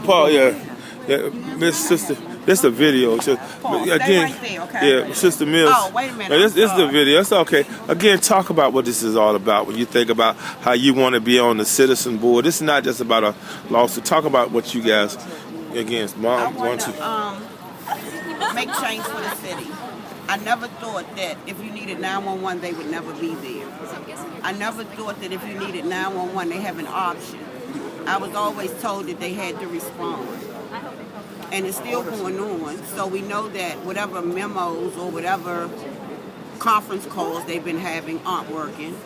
Paul, yeah, Miss Sister, this is a video. So, Paul, again, stay right there, okay? yeah, Sister Mills. Oh, wait a minute. This is the video. It's okay. Again, talk about what this is all about. When you think about how you want to be on the citizen board, this is not just about a lawsuit. Talk about what you guys, again, Mom, want to make change for the city. I never thought that if you needed 911, they would never be there. I never thought that if you needed 911, they have an option. I was always told that they had to respond. And it's still going on. So we know that whatever memos or whatever conference calls they've been having aren't working.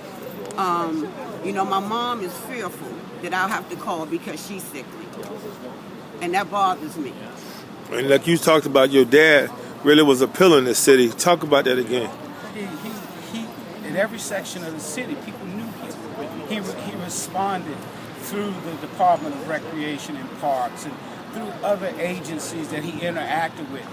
My mom is fearful that I'll have to call because she's sickly. And that bothers me. And like you talked about, your dad really was a pillar in the city. Talk about that again. He in every section of the city, people knew him. He responded through the Department of Recreation and Parks and through other agencies that he interacted with.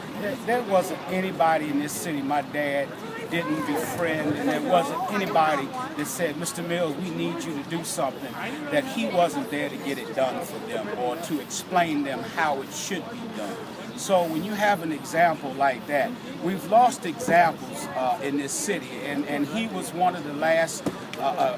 There wasn't anybody in this city my dad didn't befriend, and there wasn't anybody that said, Mr. Mills, we need you to do something, that he wasn't there to get it done for them or to explain them how it should be done. So when you have an example like that, we've lost examples in this city, and he was one of the last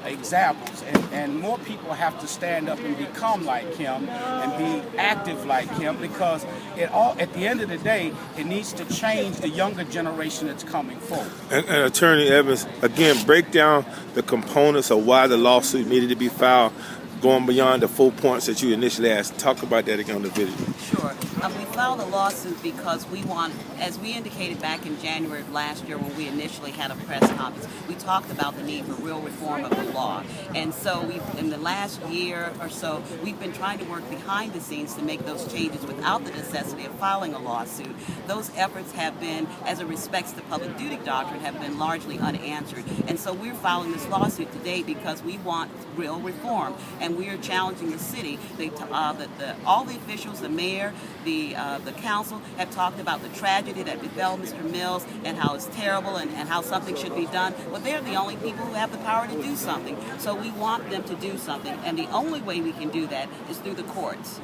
examples, and more people have to stand up and become like him and be active like him, because at the end of the day, it needs to change the younger generation that's coming forward. And Attorney Evans, again, break down the components of why the lawsuit needed to be filed, going beyond the 4 points that you initially asked. Talk about that again on the video. Sure. We filed a lawsuit because we want, as we indicated back in January of last year when we initially had a press conference, we talked about the need for real reform of the law. And so in the last year or so, we've been trying to work behind the scenes to make those changes without the necessity of filing a lawsuit. Those efforts have been, as it respects the public duty doctrine, have been largely unanswered. And so we're filing this lawsuit today because we want real reform. And we are challenging the city. All the officials, the mayor, the council have talked about the tragedy that befell Mr. Mills and how it's terrible and how something should be done. Well, they're the only people who have the power to do something. So we want them to do something. And the only way we can do that is through the courts.